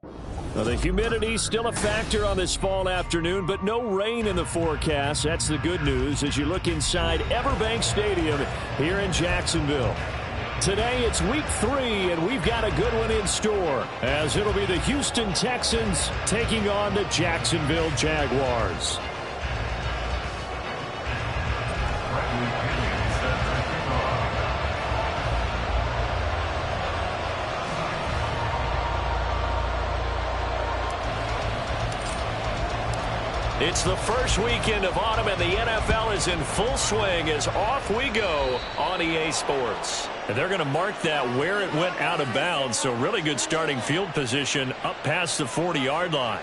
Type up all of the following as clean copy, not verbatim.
Well, the humidity still a factor on this fall afternoon, but no rain in the forecast. That's the good news as you look inside Everbank Stadium here in Jacksonville. Today it's week 3, and we've got a good one in store, as it'll be the Houston Texans taking on the Jacksonville Jaguars. It's the first weekend of autumn, and the NFL is in full swing as off we go on EA Sports. And they're going to mark that where it went out of bounds, so really good starting field position up past the 40-yard line.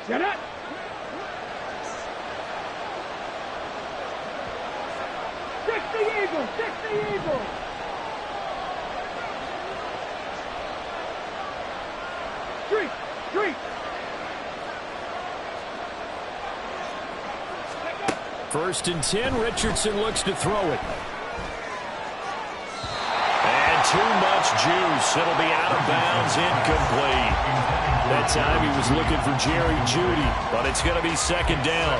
Get it! Stick the eagle! Stick the eagle! Streak! Streak! First and 10, Richardson looks to throw it. And too much juice. It'll be out of bounds, incomplete. That time he was looking for Jerry Jeudy, but it's going to be second down.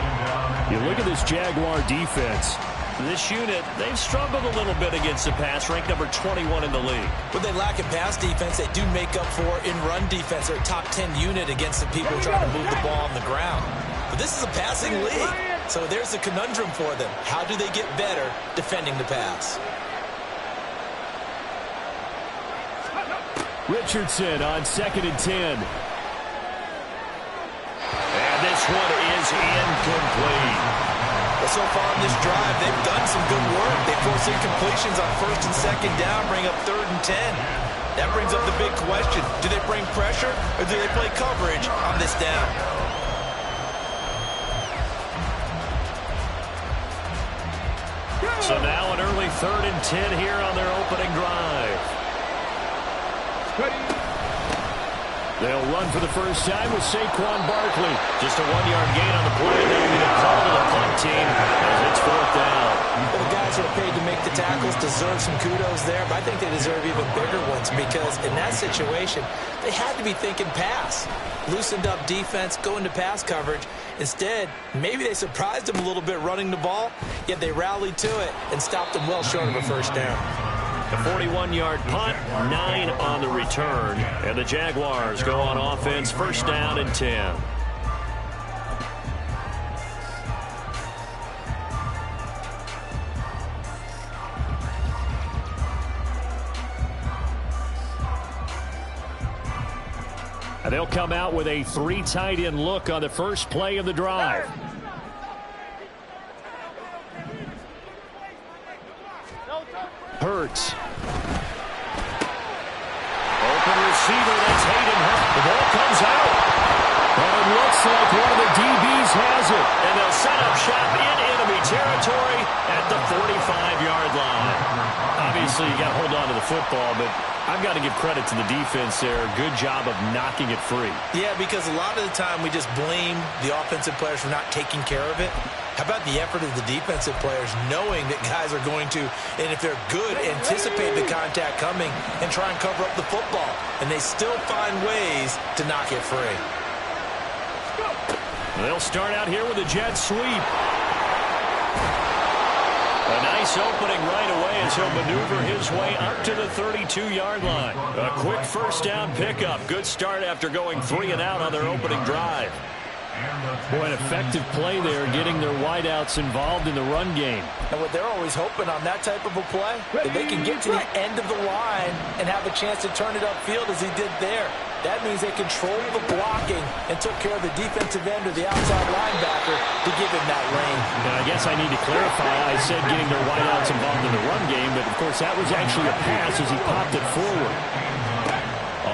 You look at this Jaguar defense. This unit, they've struggled a little bit against the pass, ranked number 21 in the league. When they lack in pass defense, they do make up for in run defense. They're a top 10 unit against the people trying to move the ball on the ground. But this is a passing league, so there's a conundrum for them. How do they get better defending the pass? Richardson on second and 10. This one is incomplete. Well, so far in this drive, they've done some good work. They force incompletions on first and second down, bring up third and 10. That brings up the big question. Do they bring pressure, or do they play coverage on this down? So now an early third and 10 here on their opening drive. They'll run for the first time with Saquon Barkley. Just a 1-yard gain on the play. That'll be the call to the punt team as it's fourth down. Well, the guys who are paid to make the tackles deserve some kudos there, but I think they deserve even bigger ones because in that situation, they had to be thinking pass. Loosened up defense, going to pass coverage. Instead, maybe they surprised them a little bit running the ball, yet they rallied to it and stopped them well short of a first down. A 41-yard punt, 9 on the return. And the Jaguars go on offense, first down and 10. And they'll come out with a 3 tight end look on the first play of the drive. Hurts. Open receiver, that's Hayden Hurst. The ball comes out. And it looks like one of the DBs has it. And they'll set up shop in enemy territory at the 45-yard line. Obviously, you got to hold on to the football, but I've got to give credit to the defense there. Good job of knocking it free. Yeah, because a lot of the time we just blame the offensive players for not taking care of it. How about the effort of the defensive players knowing that guys are going to, and if they're good, anticipate the contact coming and try and cover up the football. And they still find ways to knock it free. They'll start out here with a jet sweep. A nice opening right away as he'll maneuver his way up to the 32-yard line. A quick first down pickup. Good start after going 3 and out on their opening drive. Boy, an effective play there, getting their wideouts involved in the run game. And what they're always hoping on that type of a play, if they can get to the end of the line and have a chance to turn it upfield as he did there. That means they controlled the blocking and took care of the defensive end or the outside linebacker to give him that lane. And I guess I need to clarify, I said getting their wideouts involved in the run game, but of course that was actually a pass as he popped it forward.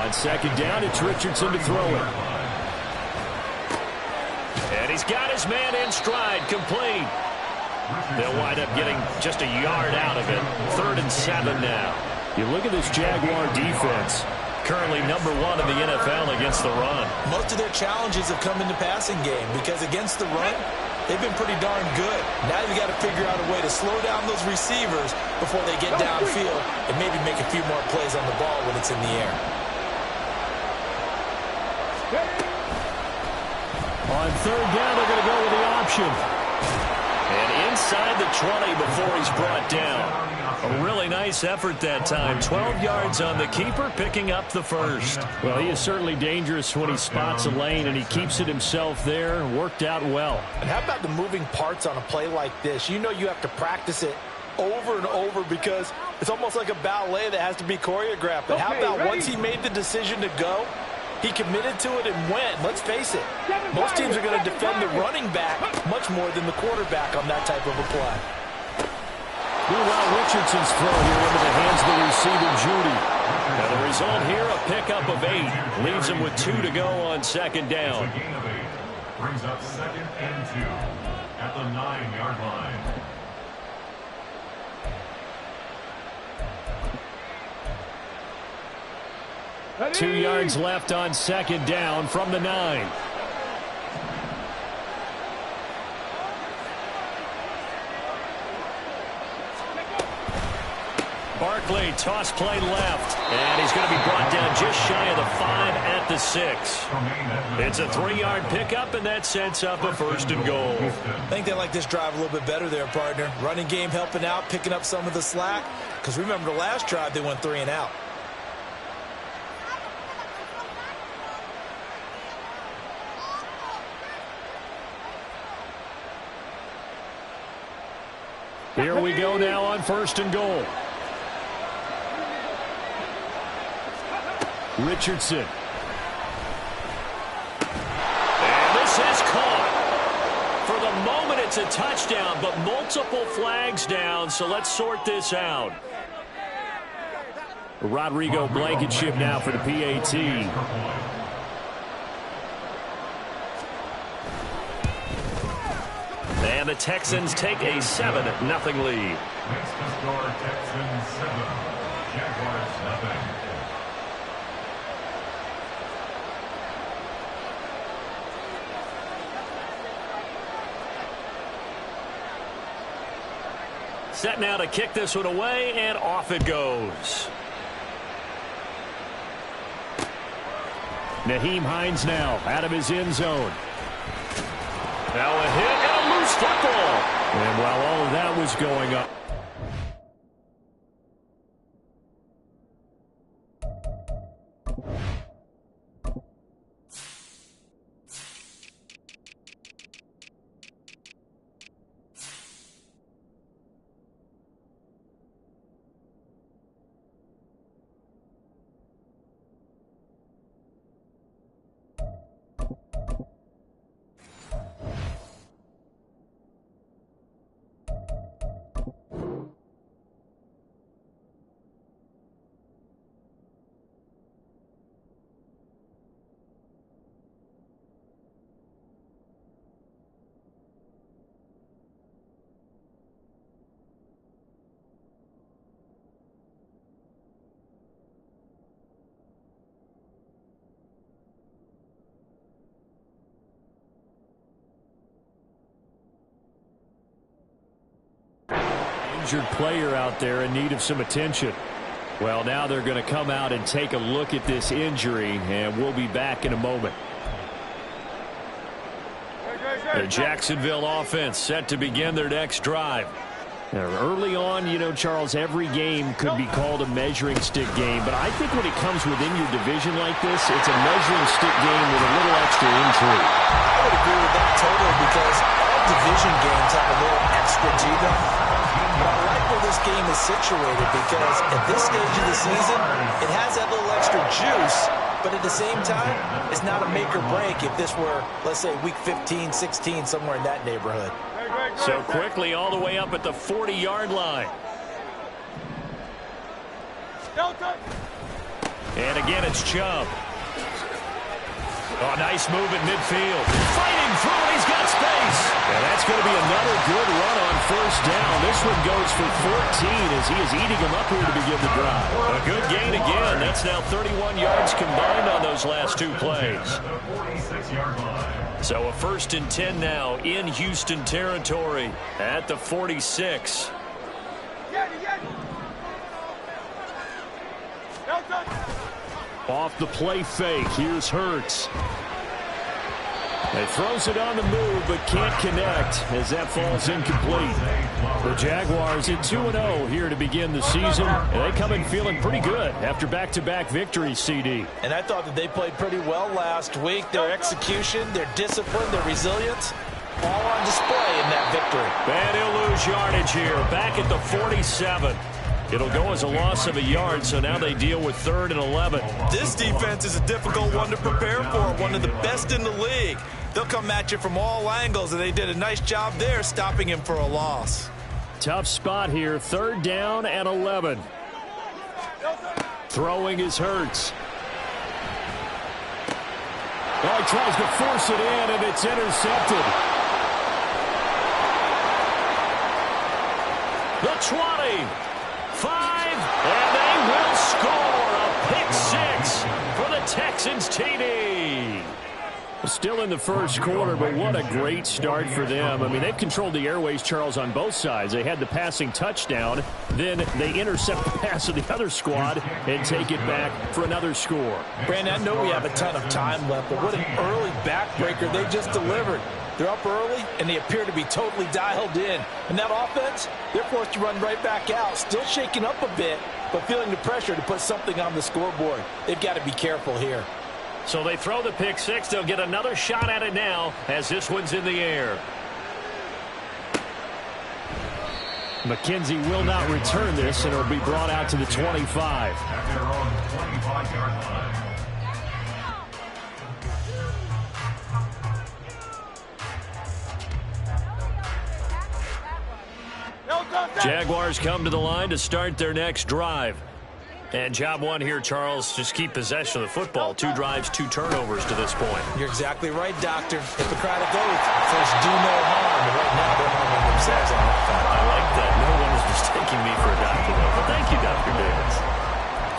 On second down, it's Richardson to throw it. And he's got his man in stride, complete. They'll wind up getting just a yard out of it. 3rd and 7 now. You look at this Jaguar defense. Currently number 1 in the NFL against the run. Most of their challenges have come in the passing game because against the run, they've been pretty darn good. Now you've got to figure out a way to slow down those receivers before they get downfield and maybe make a few more plays on the ball when it's in the air. On 3rd down, they're going to go with the option. And inside the 20 before he's brought down. A really nice effort that time. 12 yards on the keeper, picking up the first. Well, he is certainly dangerous when he spots a lane, and he keeps it himself there. Worked out well. And how about the moving parts on a play like this? You know you have to practice it over and over because it's almost like a ballet that has to be choreographed. But how about once he made the decision to go, he committed to it and went. Let's face it, most teams are going to defend the running back much more than the quarterback on that type of a play. Meanwhile, Richardson's throw here into the hands of the receiver, Judy. Now the result here, a pickup of 8. Leaves him with 2 to go on 2nd down. Gain of 8 brings up 2nd and 2 at the 9-yard line. 2 yards left on 2nd down from the 9. Barkley, toss play left, and he's going to be brought down just shy of the 5 at the 6. It's a 3-yard pickup, and that sets up a 1st and goal. I think they like this drive a little bit better there, partner. Running game helping out, picking up some of the slack, because remember the last drive they went 3 and out. Here we go now on 1st and goal. Richardson. And this is caught. For the moment, it's a touchdown, but multiple flags down, so let's sort this out. Rodrigo Blankenship now for the PAT. And the Texans take a 7-0 lead. Makes the score Texans 7, Jaguars 0. Set now to kick this one away, and off it goes. Nyheim Hines now out of his end zone. Now a hit and a loose football. And while all of that was going up, injured player out there in need of some attention. Well, now they're going to come out and take a look at this injury, and we'll be back in a moment. The Jacksonville offense set to begin their next drive. Now, early on, you know, Charles, every game could be called a measuring stick game, but I think when it comes within your division like this, it's a measuring stick game with a little extra intrigue. I would agree with that totally because all division games have a little extra to them. But I like where this game is situated because at this stage of the season, it has that little extra juice, but at the same time, it's not a make or break if this were, let's say, week 15, 16, somewhere in that neighborhood. So quickly all the way up at the 40-yard line. And again, it's Chubb. Oh, nice move at midfield. Fighting through, and he's got space. And that's going to be another good run on first down. This one goes for 14 as he is eating him up here to begin the drive. A good gain again. That's now 31 yards combined on those last two plays. So a 1st and 10 now in Houston territory at the 46. Off the play fake, here's Hurts. He throws it on the move, but can't connect as that falls incomplete. The Jaguars at 2-0 here to begin the season, and they come in feeling pretty good after back-to-back victories, CD. And I thought that they played pretty well last week. Their execution, their discipline, their resilience, all on display in that victory. And he'll lose yardage here, back at the 47. It'll go as a loss of a yard, so now they deal with 3rd and 11. This defense is a difficult one to prepare for, one of the best in the league. They'll come at you from all angles, and they did a nice job there stopping him for a loss. Tough spot here, 3rd down and 11. Throwing is Hurts. Oh, he tries to force it in, and it's intercepted. The 20. 5, and they will score a pick 6 for the Texans TD. Still in the first quarter, but what a great start for them. I mean, they've controlled the airways, Charles, on both sides. They had the passing touchdown, then they intercept the pass of the other squad and take it back for another score. Brandon, I know we have a ton of time left, but what an early backbreaker they just delivered. They're up early, and they appear to be totally dialed in. And that offense, they're forced to run right back out, still shaking up a bit, but feeling the pressure to put something on the scoreboard. They've got to be careful here. So they throw the pick 6. They'll get another shot at it now as this one's in the air. McKenzie will not return this, and it'll be brought out to the 25. At their own 25-yard line. Jaguars come to the line to start their next drive. And job one here, Charles, just keep possession of the football. 2 drives, 2 turnovers to this point. You're exactly right, Doctor. Hippocratic oath. First, do no harm. And right now, they're harming themselves on that front. I like that. No one is mistaking me for a doctor, though. But thank you, Dr. Davis.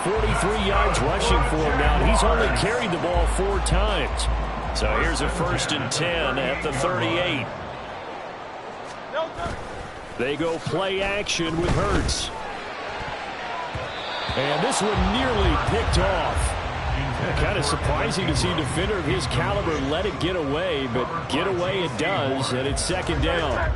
43 yards rushing for him now. He's only carried the ball 4 times. So here's a 1st and 10 at the 38. They go play action with Hurts. And this one nearly picked off. Kind of surprising to see a defender of his caliber let it get away, but get away it does, and it's 2nd down.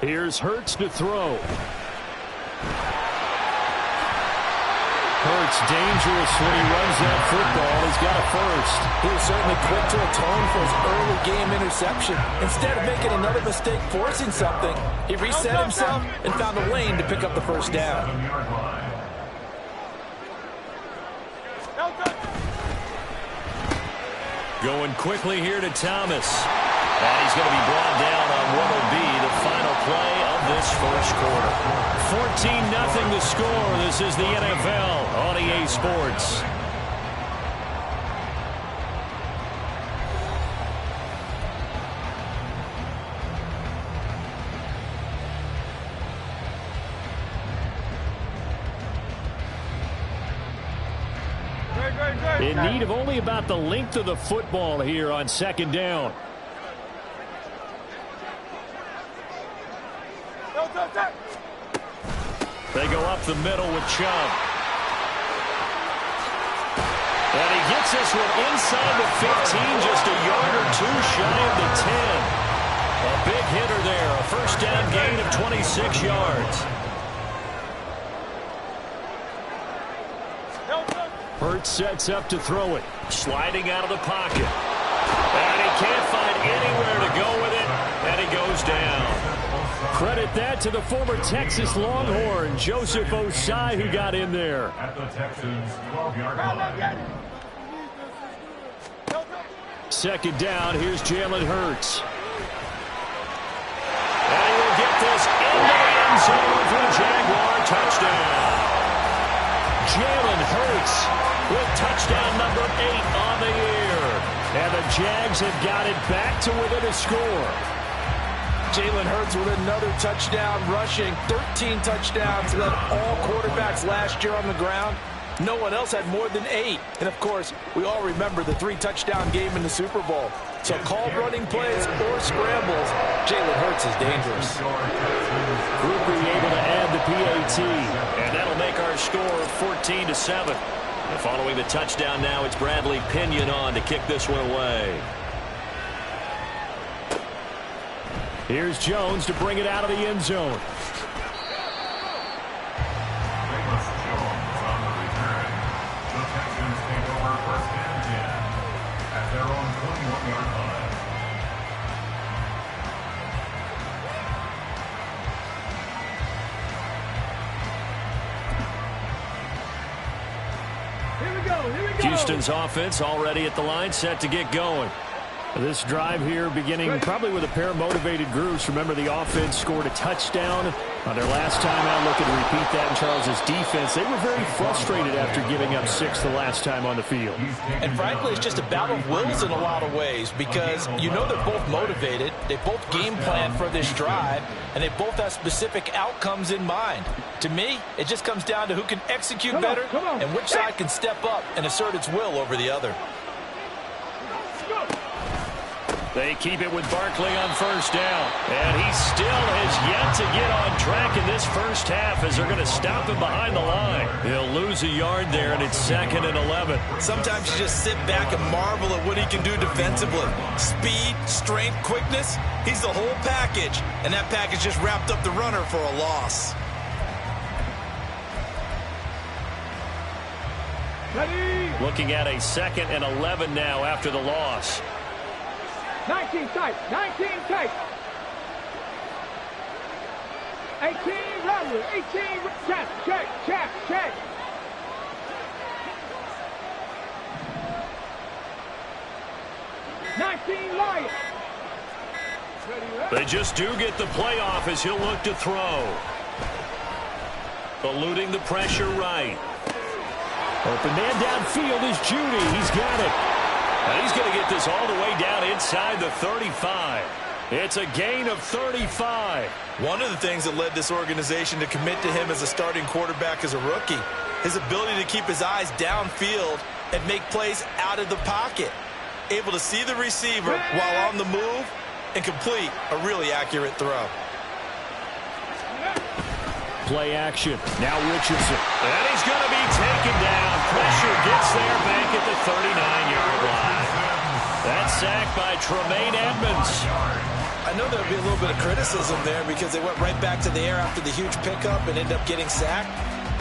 Here's Hurts to throw. Hurts dangerous when he runs that football. He's got a 1st. He was certainly quick to atone for his early game interception. Instead of making another mistake forcing something, he reset himself and found a lane to pick up the 1st down. Going quickly here to Thomas. And he's going to be brought down on what will be the final play of this first quarter. 14-0 the score. This is the NFL on EA Sports. In need of only about the length of the football here on 2nd down. They go up the middle with Chubb. And he gets this one inside the 15, just a yard or 2 shy of the 10. A big hitter there, a 1st down gain of 26 yards. Hurts sets up to throw it. Sliding out of the pocket. And he can't find anywhere to go with it, and he goes down. Credit that to the former Texas Longhorn, Joseph Osai, who got in there. At the Texans' 12-yard line. 2nd down, here's Jalen Hurts. And he will get this into the Jags have got it back to within a score. Jalen Hurts with another touchdown rushing. 13 touchdowns, led all quarterbacks last year on the ground. No one else had more than 8. And, of course, we all remember the 3-touchdown game in the Super Bowl. So called running plays or scrambles, Jalen Hurts is dangerous. Group being able to add the PAT, and that'll make our score 14-7. And following the touchdown now, it's Bradley Pinion on to kick this one away. Here's Jones to bring it out of the end zone. On the return, the Texans take over first and 10 at their own 21-yard line. Here we go, here we go. Houston's offense already at the line, set to get going. This drive here beginning probably with a pair of motivated groups. Remember, the offense scored a touchdown on their last time out. Looking to repeat that in Charles's defense. They were very frustrated after giving up 6 the last time on the field. And frankly, it's just a battle of wills in a lot of ways because you know they're both motivated. They both game plan for this drive, and they both have specific outcomes in mind. To me, it just comes down to who can execute better and which side can step up and assert its will over the other. They keep it with Barkley on first down. And he still has yet to get on track in this first half as they're going to stop him behind the line. He'll lose a yard there, and it's 2nd and 11. Sometimes you just sit back and marvel at what he can do defensively. Speed, strength, quickness, he's the whole package. And that package just wrapped up the runner for a loss. Ready. Looking at a 2nd and 11 now after the loss. 19 tight, 19 tight. 18 rubber, 18 check. 19 Lions. They just do get the playoff as he'll look to throw. Eluding the pressure right. Open man downfield is Judy. He's got it. And he's going to get this all the way down inside the 35. It's a gain of 35. One of the things that led this organization to commit to him as a starting quarterback as a rookie, his ability to keep his eyes downfield and make plays out of the pocket. Able to see the receiver while on the move and complete a really accurate throw. Play action. Now Richardson. And he's going to be taken down. Pressure gets there back at the 39-yard line. That's sacked by Tremaine Edmonds. I know there'll be a little bit of criticism there because they went right back to the air after the huge pickup and ended up getting sacked.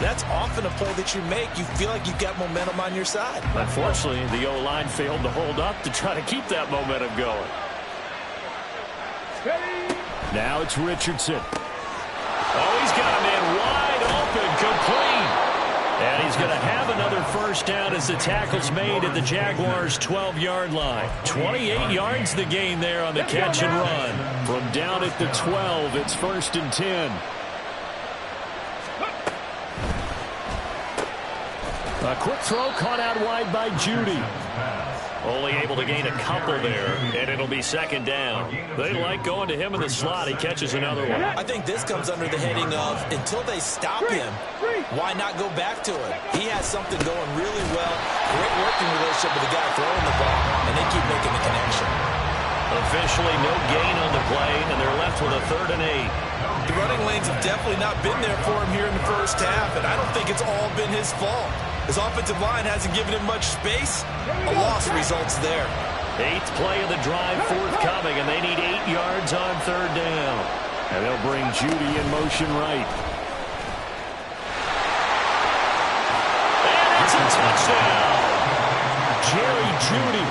That's often a play that you make. You feel like you've got momentum on your side. Unfortunately, the O-line failed to hold up to try to keep that momentum going. Now it's Richardson. Oh, he's got a man wide open, complete. And he's going to have another first down as the tackle's made at the Jaguars' 12-yard line. 28 yards the gain there on the catch and run. From down at the 12, it's 1st and 10. A quick throw caught out wide by Judy. Only able to gain a couple there, and it'll be 2nd down. They like going to him in the slot. He catches another one. I think this comes under the heading of until they stop him, why not go back to it? He has something going really well. Great working relationship with the guy throwing the ball, and they keep making the connection. Officially no gain on the play, and they're left with a 3rd and 8. The running lanes have definitely not been there for him here in the first half, and I don't think it's all been his fault. His offensive line hasn't given him much space. A loss results there. 8th play of the drive forthcoming, and they need 8 yards on 3rd down. And they'll bring Judy in motion right. And it's a touchdown. Jerry Judy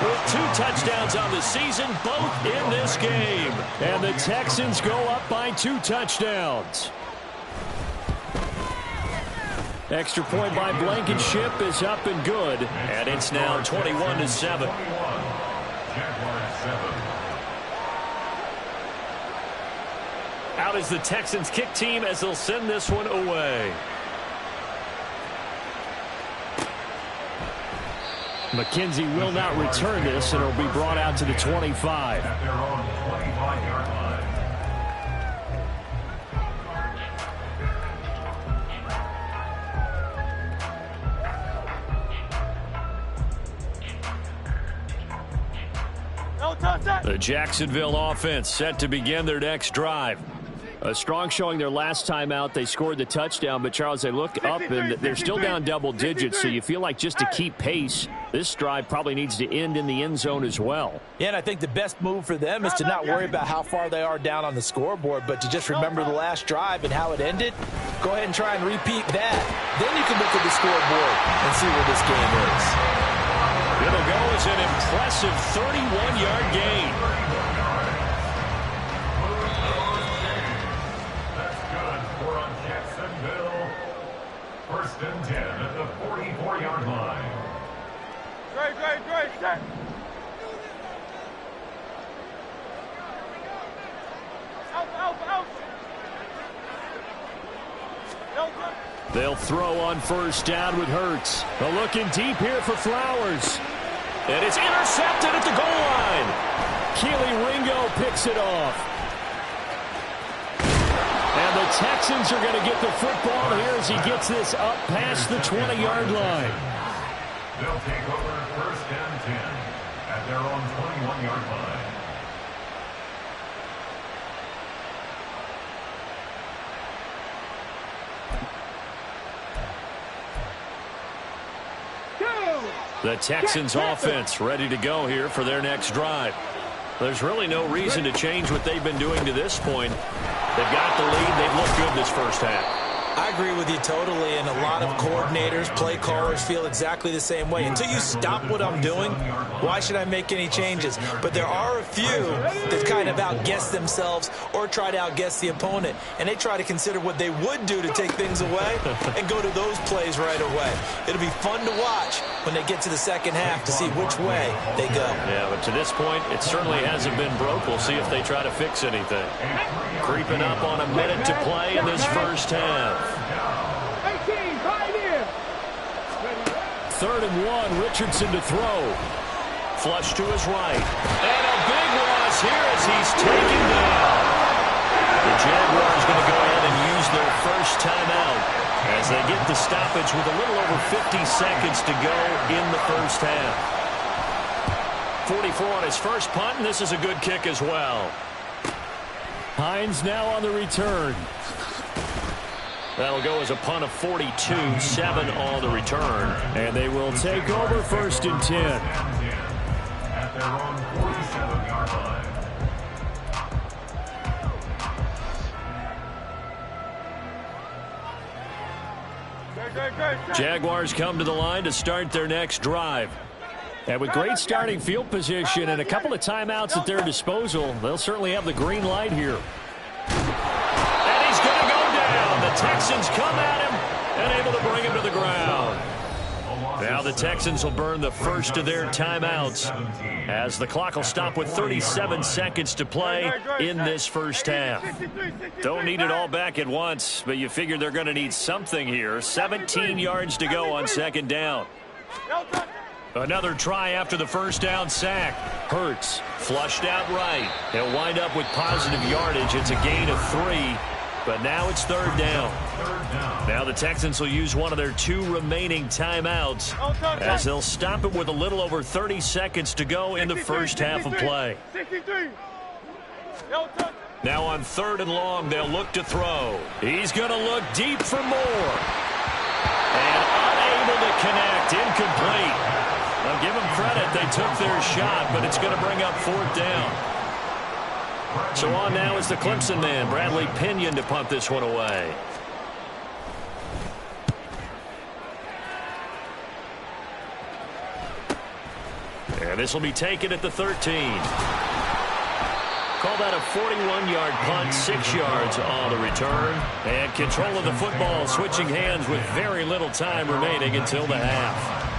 with 2 touchdowns on the season, both in this game. And the Texans go up by 2 touchdowns. Extra point by Blankenship is up and good. And it's now 21-7. Out is the Texans kick team as they'll send this one away. McKenzie will not return this, and it'll be brought out to the 25. At their own 25-yard line. The Jacksonville offense set to begin their next drive. A strong showing their last time out. They scored the touchdown, but Charles, they look up and they're still down double digits, so you feel like just to keep pace, this drive probably needs to end in the end zone as well. Yeah, and I think the best move for them is to not worry about how far they are down on the scoreboard, but to just remember the last drive and how it ended. Go ahead and try and repeat that. Then you can look at the scoreboard and see where this game is. It'll go as an impressive 31-yard gain. That's good for a Jacksonville. First and 10 at the 44-yard line. Great, set. Out. They'll throw on first down with Hurts. They're looking deep here for Flowers. And it's intercepted at the goal line. Keely Ringo picks it off. And the Texans are going to get the football here as he gets this up past the 20-yard line. They'll take over first and 10 at their own 21-yard line. The Texans offense ready to go here for their next drive. There's really no reason to change what they've been doing to this point. They've got the lead. They've looked good this first half. I agree with you totally, and a lot of coordinators, play callers feel exactly the same way. Until you stop what I'm doing, why should I make any changes? But there are a few that kind of outguess themselves or try to outguess the opponent, and they try to consider what they would do to take things away and go to those plays right away. It'll be fun to watch when they get to the second half to see which way they go. Yeah, but to this point, it certainly hasn't been broke. We'll see if they try to fix anything. Creeping up on a minute to play in this first half. 18, Pioneer. 3rd and 1, Richardson to throw. Flush to his right. And a big loss here as he's taken down. The Jaguars going to go ahead and use their first timeout as they get the stoppage with a little over 50 seconds to go in the first half. 44 on his first punt, and this is a good kick as well. Hines now on the return. That'll go as a punt of 42, 7 on the return. And they will take over first and 10. At their own 47-yard line. Jaguars come to the line to start their next drive. And with great starting field position and a couple of timeouts at their disposal, they'll certainly have the green light here. And he's going to go down. The Texans come at him and able to bring him to the ground. Now the Texans will burn the first of their timeouts as the clock will stop with 37 seconds to play in this first half. Don't need it all back at once, but you figure they're going to need something here. 17 yards to go on second down. Another try after the first down sack. Hurts flushed out right. He'll wind up with positive yardage. It's a gain of 3, but now it's 3rd down. Now the Texans will use one of their 2 remaining timeouts as they'll stop it with a little over 30 seconds to go in the first half of play. Now on 3rd and long, they'll look to throw. He's going to look deep for more. And unable to connect, incomplete. Now give them credit, they took their shot, but it's going to bring up 4th down. So on now is the Clemson man, Bradley Pinion, to punt this one away. And this will be taken at the 13. Call that a 41-yard punt, 6 yards on the return. And control of the football switching hands with very little time remaining until the half.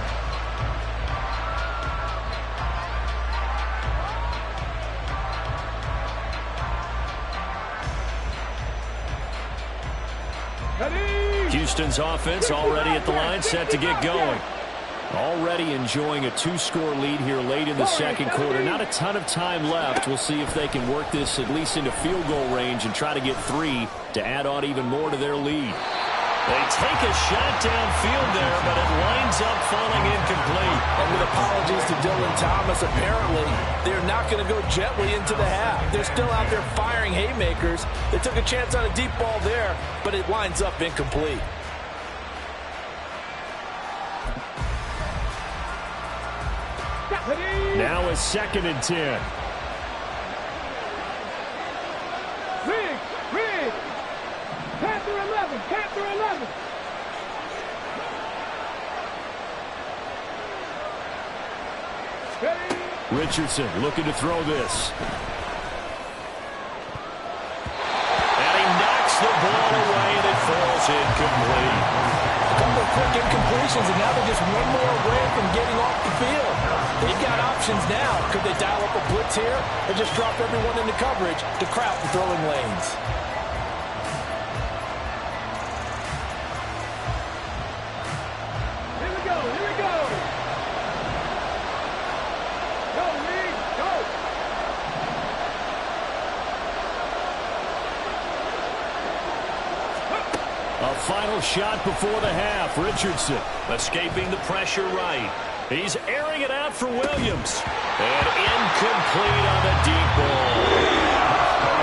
Houston's offense already at the line, set to get going. Already enjoying a 2-score lead here late in the second quarter. Not a ton of time left. We'll see if they can work this at least into field goal range and try to get 3 to add on even more to their lead. They take a shot downfield there, but it winds up falling incomplete. And with apologies to Dylan Thomas, apparently they're not going to go gently into the half. They're still out there firing haymakers. They took a chance on a deep ball there, but it winds up incomplete. Now a 2nd and 10. Riggs. Panther 11. Richardson looking to throw this. And he knocks the ball away, and it falls incomplete. A couple of quick incompletions, and now they're just one more away from getting off the field. They've got options now. Could they dial up a blitz here or just drop everyone into coverage to crowd the throwing lanes? Here we go. Go, Reed, go. A final shot before the half. Richardson escaping the pressure right. He's airing it out for Williams. And incomplete on the deep ball.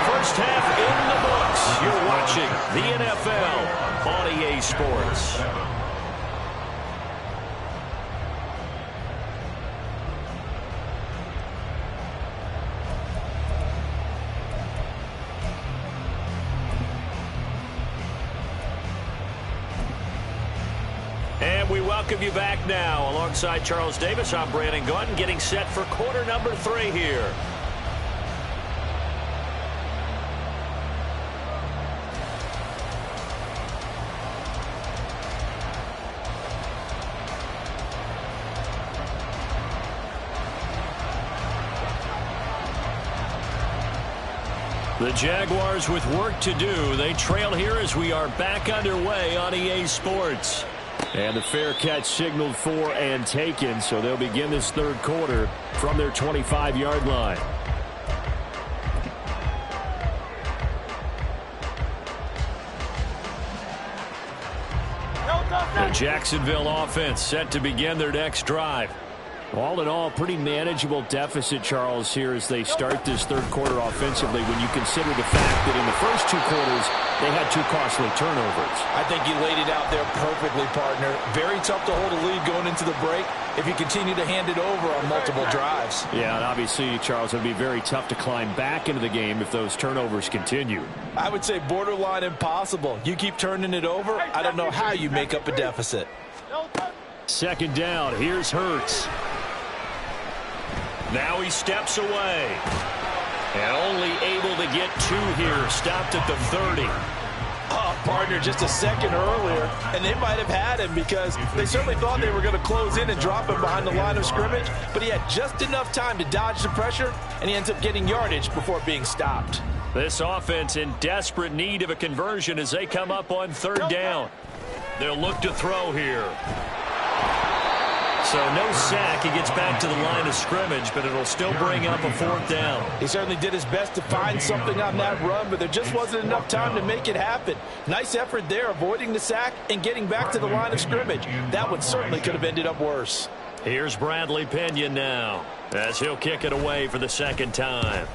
First half in the books. You're watching the NFL on EA Sports. And we welcome you back now. Alongside Charles Davis, I'm Brandon Gaudin, getting set for quarter number 3 here. The Jaguars with work to do. They trail here as we are back underway on EA Sports. And the fair catch signaled for and taken, so they'll begin this third quarter from their 25-yard line. The Jacksonville offense set to begin their next drive. All in all, pretty manageable deficit, Charles, here as they start this third quarter offensively when you consider the fact that in the first 2 quarters, they had 2 costly turnovers. I think you laid it out there perfectly, partner. Very tough to hold a lead going into the break if you continue to hand it over on multiple drives. Yeah, and obviously, Charles, it would be very tough to climb back into the game if those turnovers continue. I would say borderline impossible. You keep turning it over, I don't know how you make up a deficit. 2nd down, here's Hurts. Now he steps away. And only able to get 2 here. Stopped at the 30. Oh, partner, just a second earlier, and they might have had him because they certainly thought they were going to close in and drop him behind the line of scrimmage, but he had just enough time to dodge the pressure, and he ends up getting yardage before being stopped. This offense in desperate need of a conversion as they come up on 3rd down. They'll look to throw here. So no sack. He gets back to the line of scrimmage, but it'll still bring up a 4th down. He certainly did his best to find something on that run, but there just wasn't enough time to make it happen. Nice effort there, avoiding the sack and getting back to the line of scrimmage. That one certainly could have ended up worse. Here's Bradley Pinion now as he'll kick it away for the 2nd time.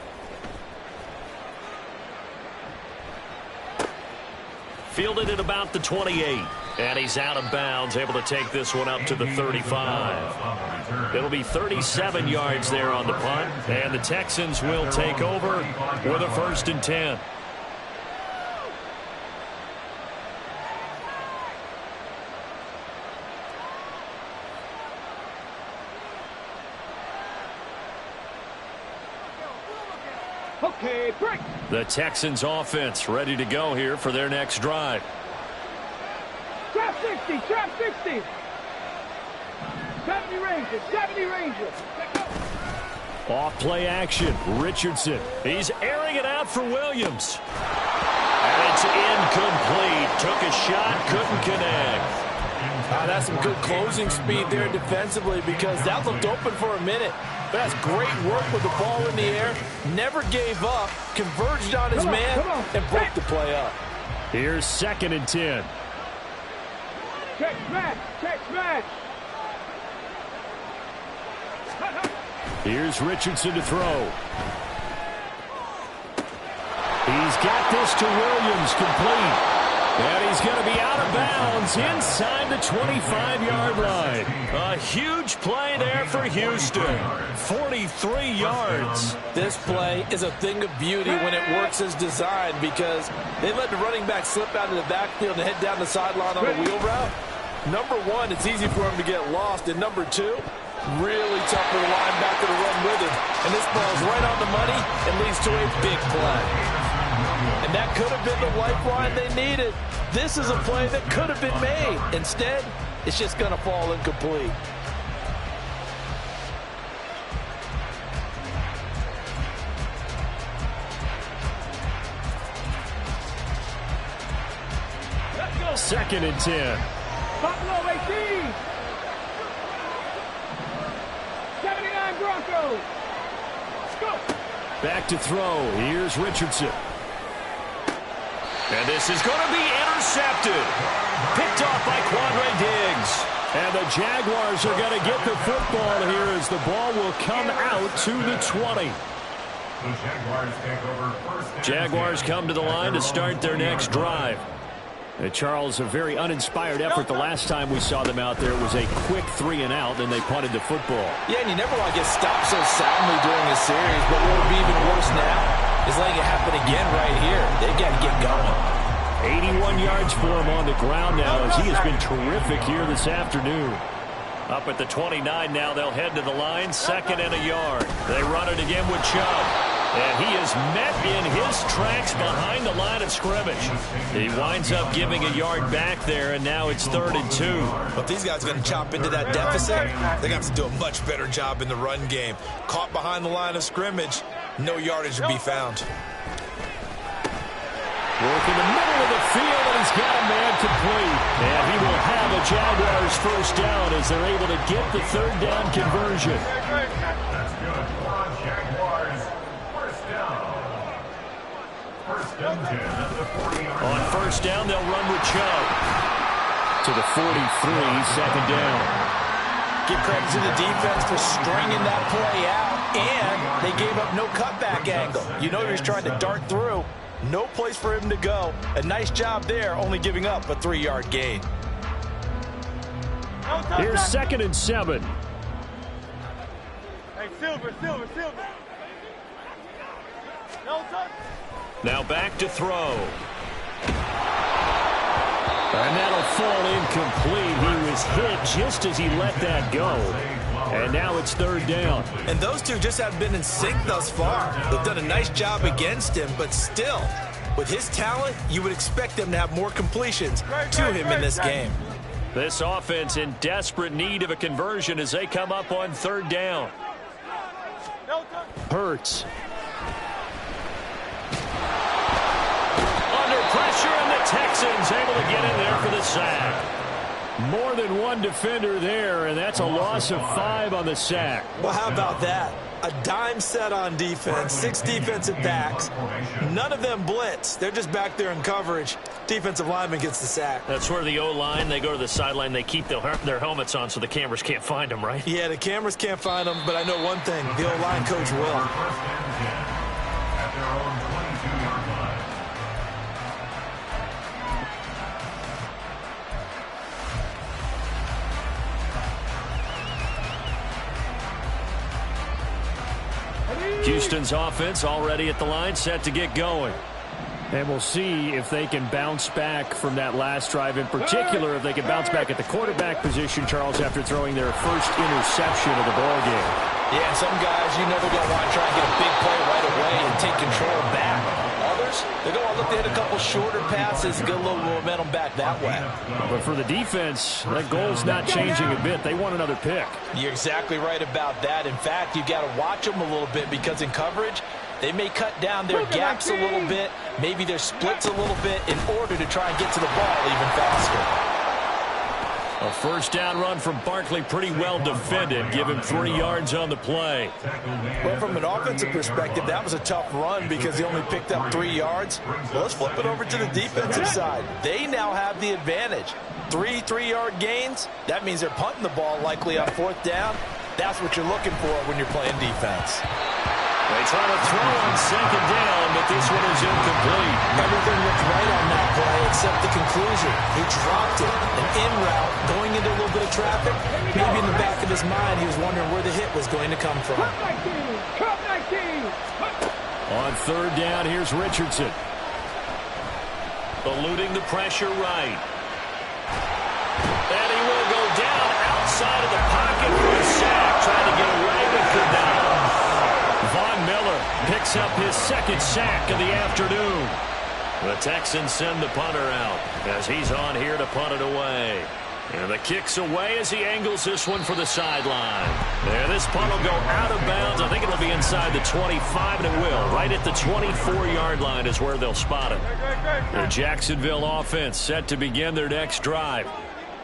Fielded at about the 28. And he's out of bounds, able to take this one up to the 35. It'll be 37 yards there on the punt. And the Texans will take over with a 1st and 10. Okay, break. The Texans offense ready to go here for their next drive. Trap 60, trap 60. 70 Rangers. Off play action. Richardson. He's airing it out for Williams. And it's incomplete. Took a shot, couldn't connect. That's some good closing speed there defensively, because that looked open for a minute. But that's great work with the ball in the air. Never gave up, converged on his man, and broke the play up. Here's 2nd and 10. Check smash, check smash. Here's Richardson to throw. He's got this to Williams, complete. And he's going to be out of bounds inside the 25-yard line. A huge play there for Houston. 43 yards. This play is a thing of beauty when it works as designed, because they let the running back slip out of the backfield and head down the sideline on a wheel route. Number one, it's easy for him to get lost. And number two, really tough for the linebacker to run with him. And this ball's right on the money and leads to a big play. And that could have been the lifeline they needed. This is a play that could have been made. Instead, it's just going to fall incomplete. Let's go. 2nd and 10. Buffalo 18. 79 Broncos. Let's go. Back to throw. Here's Richardson. And this is going to be intercepted. Picked off by Quandre Diggs. And the Jaguars are going to get the football here as the ball will come out to the 20. The Jaguars take over first. Jaguars come to the line to start their next drive. And Charles, a very uninspired effort the last time we saw them out there. It was a quick 3-and-out, and they punted the football. Yeah, and you never want to get stopped so soundly during a series, but what would be even worse now is letting it happen again right here. They've got to get going. 81 yards for him on the ground now, as he has been terrific here this afternoon. Up at the 29 now, they'll head to the line, 2nd and a yard. They run it again with Chubb. And he is met in his tracks behind the line of scrimmage. He winds up giving a yard back there, and now it's 3rd and 2. But if these guys are going to chop into that deficit, they're going to have to do a much better job in the run game. Caught behind the line of scrimmage, no yardage to be found. Work in the middle of the field, and he's got a man complete. And he will have a Jaguars first down as they're able to get the 3rd down conversion. That's good. Come on, Jaguars. First down. First and 10 at the 40-yard line. On first down, they'll run with Chubb. To the 43, 2nd down. Give credit to the defense for stringing that play out, and they gave up no cutback angle. You know he was trying to dart through. No place for him to go. A nice job there, only giving up a 3-yard gain. Here's 2nd and 7. Hey, Silver. No touch. Now back to throw. And that'll fall incomplete. He was hit just as he let that go. And now it's 3rd down. And those two just haven't been in sync thus far. They've done a nice job against him, but still, with his talent, you would expect them to have more completions to him in this game. This offense in desperate need of a conversion as they come up on 3rd down. Hurts. Under pressure, and the Texans able to get in there for the sack. More than one defender there, and that's a loss of 5 on the sack. Well, how about that? A dime set on defense, 6 defensive backs. None of them blitz. They're just back there in coverage. Defensive lineman gets the sack. That's where the O-line, they go to the sideline, they keep their helmets on so the cameras can't find them, right? Yeah, the cameras can't find them, but I know one thing. The O-line coach will. First and 10 at their own 22-yard line. Houston's offense already at the line, set to get going. And we'll see if they can bounce back from that last drive. In particular, if they can bounce back at the quarterback position, Charles, after throwing their first interception of the ball game. Yeah, some guys, you know they're going to want to try and get a big play right away and take control back. Others, they're going to look to hit a couple shorter passes and get a little momentum back that way. But for the defense, that goal's not changing a bit. They want another pick. You're exactly right about that. In fact, you've got to watch them a little bit because in coverage, they may cut down their gaps a little bit, maybe their splits a little bit in order to try and get to the ball even faster. A first down run from Barkley, pretty well defended. Give him 3 yards on the play. Well, from an offensive perspective, that was a tough run because he only picked up 3 yards. Well, let's flip it over to the defensive side. They now have the advantage. 3 3-yard gains. That means they're punting the ball likely on 4th down. That's what you're looking for when you're playing defense. They try to throw on 2nd down, but this one is incomplete. Everything looked right on that play except the conclusion. He dropped it. An in route, going into a little bit of traffic. Maybe in the back of his mind, he was wondering where the hit was going to come from. On 3rd down, here's Richardson. Eluding the pressure right. And he will go down outside of the pocket for a sack. Trying to get away, but could not. Von Miller picks up his 2nd sack of the afternoon. The Texans send the punter out as he's on here to punt it away. And the kick's away as he angles this one for the sideline. And this punt will go out of bounds. I think it'll be inside the 25, and it will. Right at the 24-yard line is where they'll spot it. The Jacksonville offense set to begin their next drive.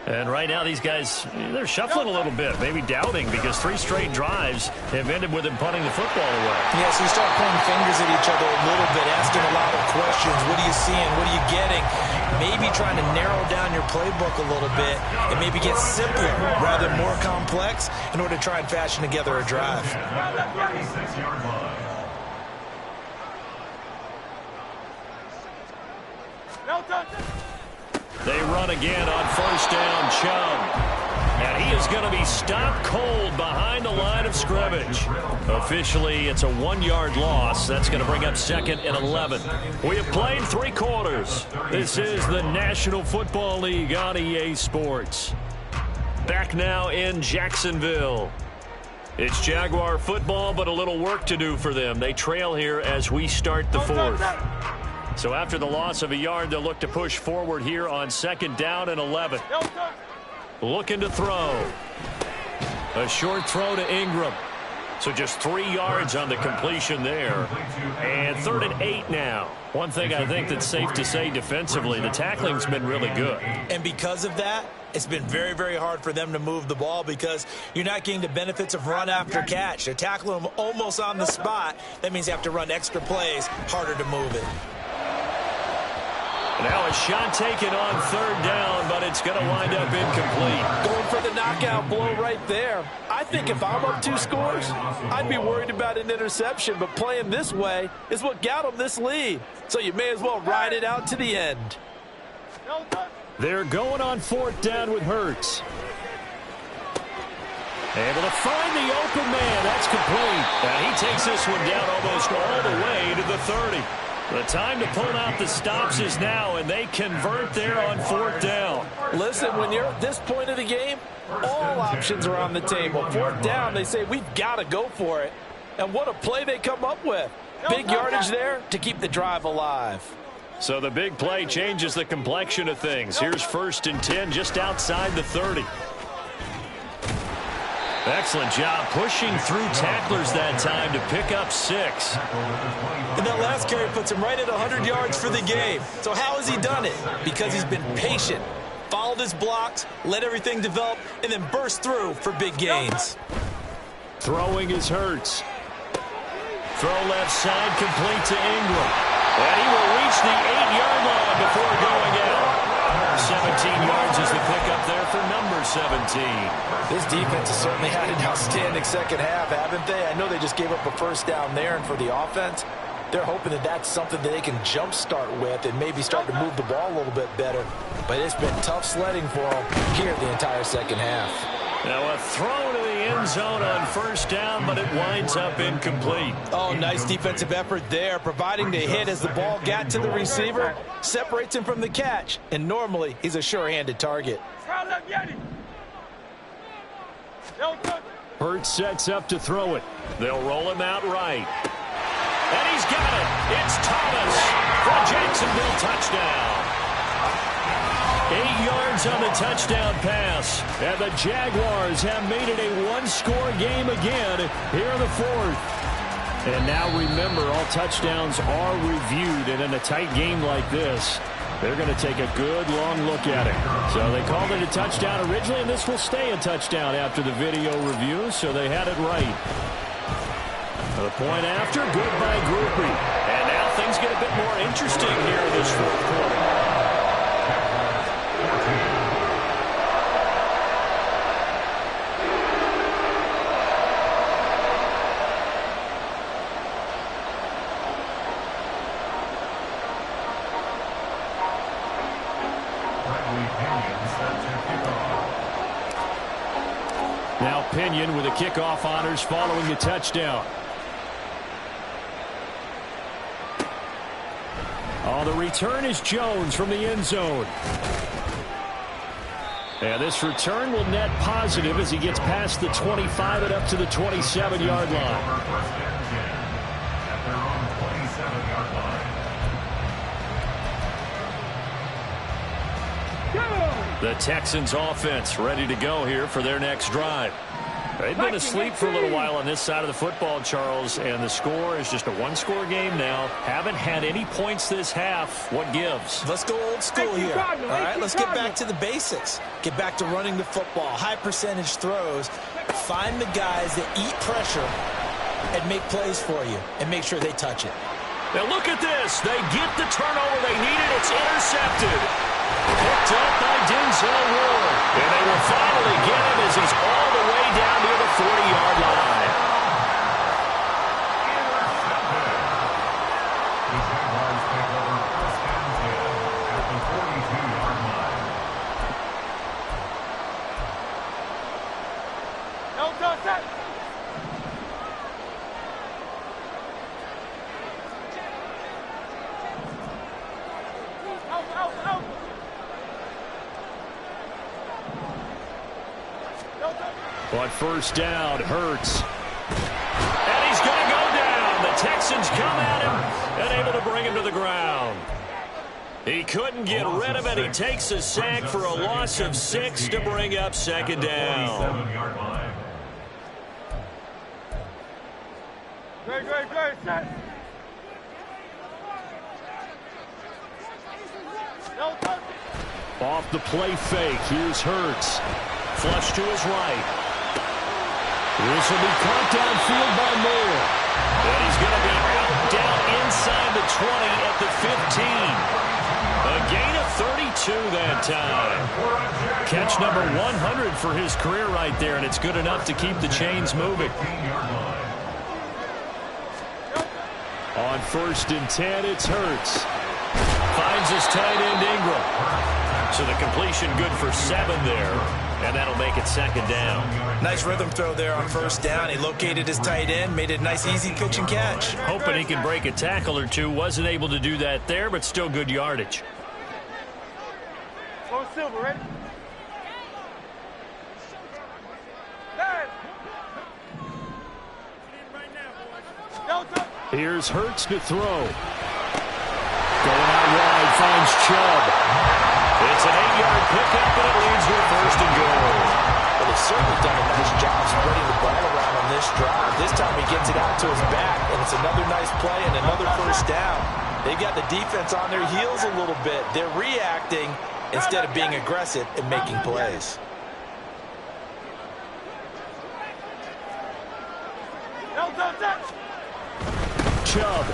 And right now these guys, they're shuffling a little bit, maybe doubting, because 3 straight drives have ended with them punting the football away. Yeah, so you start pointing fingers at each other a little bit, asking a lot of questions. What are you seeing? What are you getting? Maybe trying to narrow down your playbook a little bit and maybe get simpler rather than more complex in order to try and fashion together a drive. They run again on 1st down, Chubb. And he is going to be stopped cold behind the line of scrimmage. Officially, it's a 1-yard loss. That's going to bring up 2nd and 11. We have played 3 quarters. This is the National Football League on EA Sports. Back now in Jacksonville. It's Jaguar football, but a little work to do for them. They trail here as we start the 4th. So after the loss of a yard, they'll look to push forward here on 2nd down and 11. Looking to throw. A short throw to Ingram. So just 3 yards on the completion there. And 3rd and 8 now. One thing I think that's safe to say defensively, the tackling's been really good. And because of that, it's been very, very hard for them to move the ball because you're not getting the benefits of run after catch. They're tackling them almost on the spot. That means you have to run extra plays, harder to move it. Now a shot taken on 3rd down, but it's going to wind up incomplete. Going for the knockout blow right there. I think if I'm up 2 scores, I'd be worried about an interception, but playing this way is what got them this lead. So you may as well ride it out to the end. They're going on 4th down with Hurts. Able to find the open man. That's complete. And he takes this one down almost all the way to the 30. The time to pull out the stops is now, and they convert there on 4th down. Listen, when you're at this point of the game, all options are on the table. 4th down, they say, we've got to go for it. And what a play they come up with. Big yardage there to keep the drive alive. So the big play changes the complexion of things. Here's 1st and 10 just outside the 30. Excellent job pushing through tacklers that time to pick up 6. And that last carry puts him right at 100 yards for the game. So how has he done it? Because he's been patient, followed his blocks, let everything develop, and then burst through for big gains. Throwing is Hurts. Throw left side complete to Ingram. And he will reach the 8-yard line before going out. 17 yards is the pickup there for number 17. This defense has certainly had an outstanding 2nd half, haven't they? I know they just gave up a 1st down there, and for the offense, they're hoping that that's something that they can jumpstart with and maybe start to move the ball a little bit better. But it's been tough sledding for them here the entire 2nd half. Now a throw to the end zone on 1st down, but it winds up incomplete. Oh, nice defensive effort there, providing the hit as the ball got to the receiver, separates him from the catch, and normally he's a sure-handed target. Hurts sets up to throw it. They'll roll him out right. And he's got it. It's Thomas for a Jacksonville touchdown. 8 yards on the touchdown pass. And the Jaguars have made it a 1-score game again here in the 4th. And now remember, all touchdowns are reviewed. And in a tight game like this, They're going to take a good long look at it. So they called it a touchdown originally, and this will stay a touchdown after the video review, so they had it right. The point after, good by Groupie. And now things get a bit more interesting here in this fourth quarter. Now Pinion with the kickoff honors following the touchdown. Oh, the return is Jones from the end zone. And this return will net positive as he gets past the 25 and up to the 27-yard line. The Texans offense ready to go here for their next drive. They've been asleep for a little while on this side of the football, Charles, and the score is just a one-score game now. Haven't had any points this half. What gives? Let's go old school here. All right, let's get back to the basics. Get back to running the football, high-percentage throws. Find the guys that eat pressure and make plays for you and make sure they touch it. Now look at this. They get the turnover they needed. It's intercepted. Picked up by Denzel Ward. And they will finally get him as he's all the way down near the 40-yard line. The Jaguars take over first and 10 at the 42-yard line. No touch that. Out. But first down, Hurts. And he's going to go down. The Texans come at him and able to bring him to the ground. He couldn't get rid of it. He takes a sack for a loss of 6 to bring up second down. Great, set. No touch. Off the play fake, here's Hurts. Flush to his right. This will be caught downfield by Moore. And he's going to be out down inside the 20 at the 15. A gain of 32 that time. Catch number 100 for his career right there, and it's good enough to keep the chains moving. On first and 10, it's Hurts. Finds his tight end Ingram. So the completion good for 7 there, and that'll make it second down. Nice rhythm throw there on first down. He located his tight end, made it a nice easy pitch and catch. Hoping he can break a tackle or two. Wasn't able to do that there, but still good yardage. Go Silver, ready? Here's Hurts to throw. Going out wide, finds Chubb. It's an 8-yard pickup, and it leads to a first and goal. Well, they've certainly done a nice job spreading the ball around on this drive. This time he gets it out to his back, and it's another nice play and another first down. They've got the defense on their heels a little bit. They're reacting instead of being aggressive and making plays. Chubb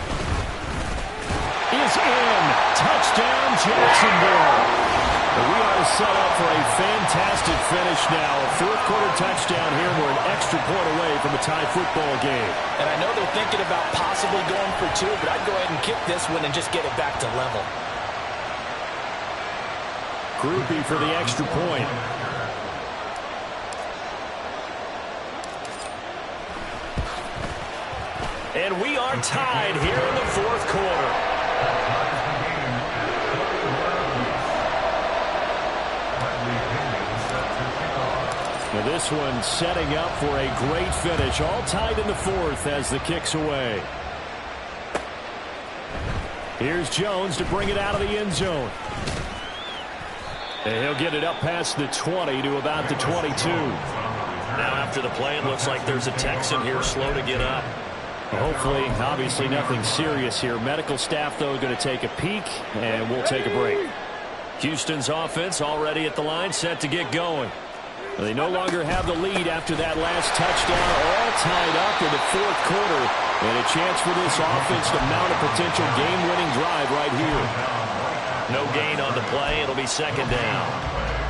is in. Touchdown, Jacksonville. We are set up for a fantastic finish now. A fourth-quarter touchdown here. We're an extra point away from a tie football game. And I know they're thinking about possibly going for 2, but I'd go ahead and kick this one and just get it back to level. Groupie for the extra point. And we are tied here in the fourth quarter. Now this one setting up for a great finish. All tied in the fourth as the kick's away. Here's Jones to bring it out of the end zone. And he'll get it up past the 20 to about the 22. Now after the play, it looks like there's a Texan here slow to get up. Hopefully, obviously nothing serious here. Medical staff, though, going to take a peek, and we'll take a break. Houston's offense already at the line, set to get going. They no longer have the lead after that last touchdown, all tied up in the fourth quarter. And a chance for this offense to mount a potential game-winning drive right here. No gain on the play. It'll be second down.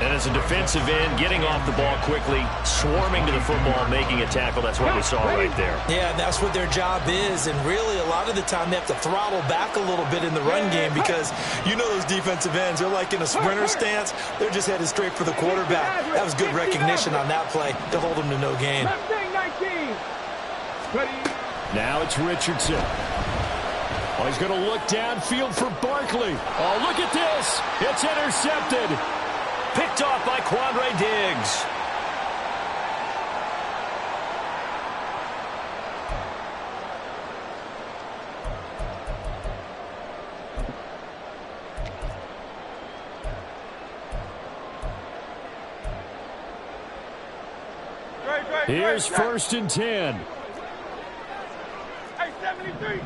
And as a defensive end, getting off the ball quickly, swarming to the football, making a tackle. That's what we saw right there. Yeah, and that's what their job is. And really, a lot of the time, they have to throttle back a little bit in the run game because you know those defensive ends, they're like in a sprinter stance. They're just headed straight for the quarterback. That was good recognition on that play to hold them to no gain. Now it's Richardson. Oh, he's going to look downfield for Barkley. Oh, look at this. It's intercepted. Picked off by Quandre Diggs. Here's first and 10. Hey, 73.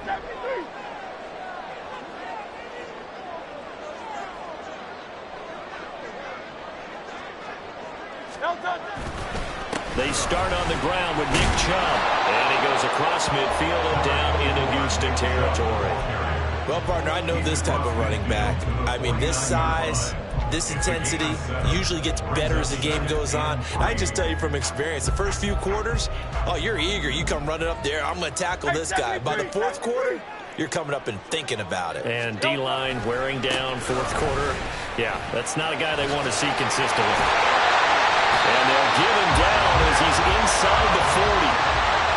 They start on the ground with Nick Chubb. And he goes across midfield and down into Houston territory. Well, partner, I know this type of running back. I mean, this size, this intensity usually gets better as the game goes on. I just tell you from experience, the first few quarters, oh, you're eager. You come running up there, I'm going to tackle this guy. By the fourth quarter, you're coming up and thinking about it. And D-line wearing down fourth quarter. Yeah, that's not a guy they want to see consistently. And they'll give him down as he's inside the 40.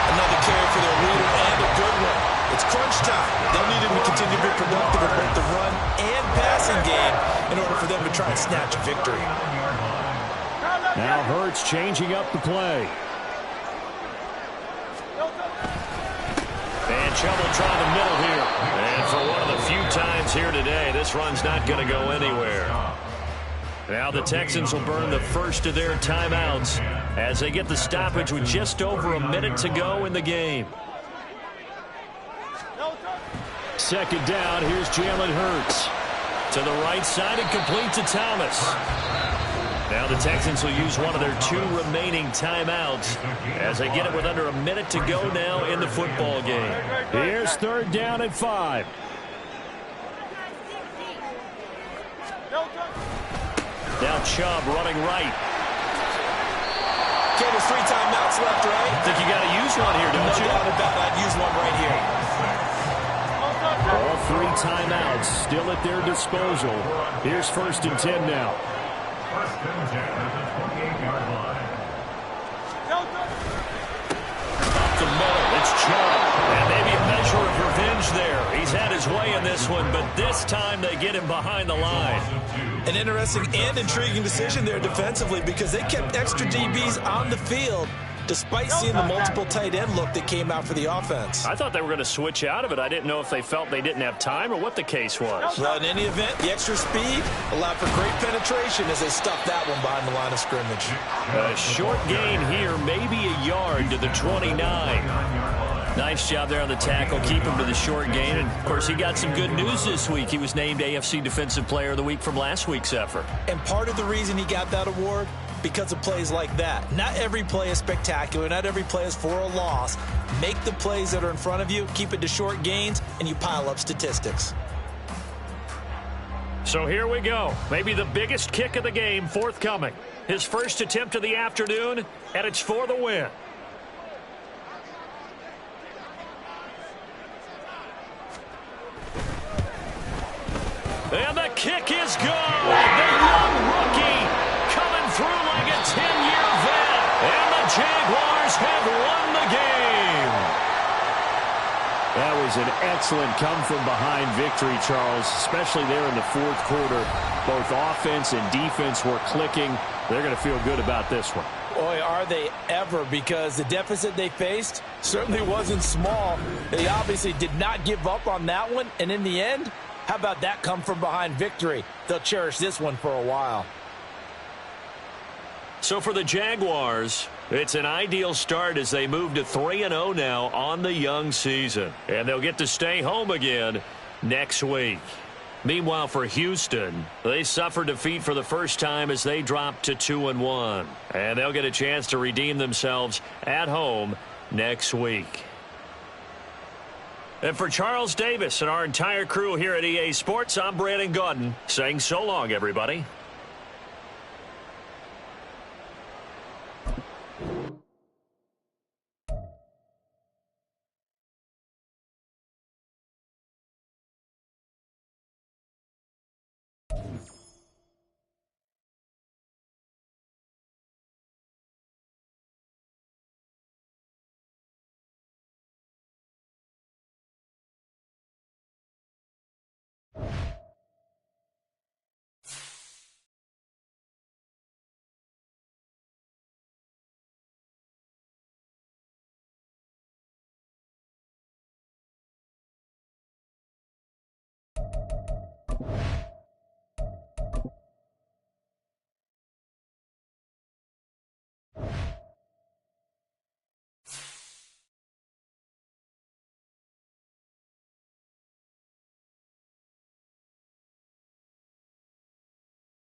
Another carry for their leader and a good one. It's crunch time. They'll need him to continue to be productive in both the run and passing game in order for them to try and snatch a victory. Now Hurts changing up the play. And Chubb will try the middle here. And for one of the few times here today, this run's not going to go anywhere. Now the Texans will burn the first of their timeouts as they get the stoppage with just over a minute to go in the game. Second down, here's Jalen Hurts. To the right side and complete to Thomas. Now the Texans will use one of their two remaining timeouts as they get it with under a minute to go now in the football game. Here's third down and 5. Now Chubb running right. Okay, there's 3 timeouts left, right? I think you got to use one here, don't you? No doubt about it. I'd use one right here. All 3 timeouts still at their disposal. Here's first and 10 now. First and 10 at the 28-yard line. Up the middle, it's Chubb. And maybe a measure of revenge there. He's had his way in this one, but this time they get him behind the line. An interesting and intriguing decision there defensively because they kept extra DBs on the field despite seeing the multiple tight end look that came out for the offense. I thought they were going to switch out of it. I didn't know if they felt they didn't have time or what the case was. Well, in any event, the extra speed allowed for great penetration as they stuffed that one behind the line of scrimmage. A short gain here, maybe a yard to the 29. Nice job there on the tackle, keep him to the short gain. And, of course, he got some good news this week. He was named AFC Defensive Player of the Week from last week's effort. And part of the reason he got that award, because of plays like that. Not every play is spectacular. Not every play is for a loss. Make the plays that are in front of you, keep it to short gains, and you pile up statistics. So here we go. Maybe the biggest kick of the game forthcoming. His first attempt of the afternoon, and it's for the win. And the kick is good. The young rookie coming through like a 10-year vet. And the Jaguars have won the game. That was an excellent come-from-behind victory, Charles, especially there in the fourth quarter. Both offense and defense were clicking. They're going to feel good about this one. Boy, are they ever, because the deficit they faced certainly wasn't small. They obviously did not give up on that one, and in the end, how about that come-from-behind victory? They'll cherish this one for a while. So for the Jaguars, It's an ideal start as they move to 3-0 now on the young season. And they'll get to stay home again next week. Meanwhile, for Houston, they suffered defeat for the first time as they dropped to 2-1. And they'll get a chance to redeem themselves at home next week. And for Charles Davis and our entire crew here at EA Sports, I'm Brandon Gaudin saying so long, everybody.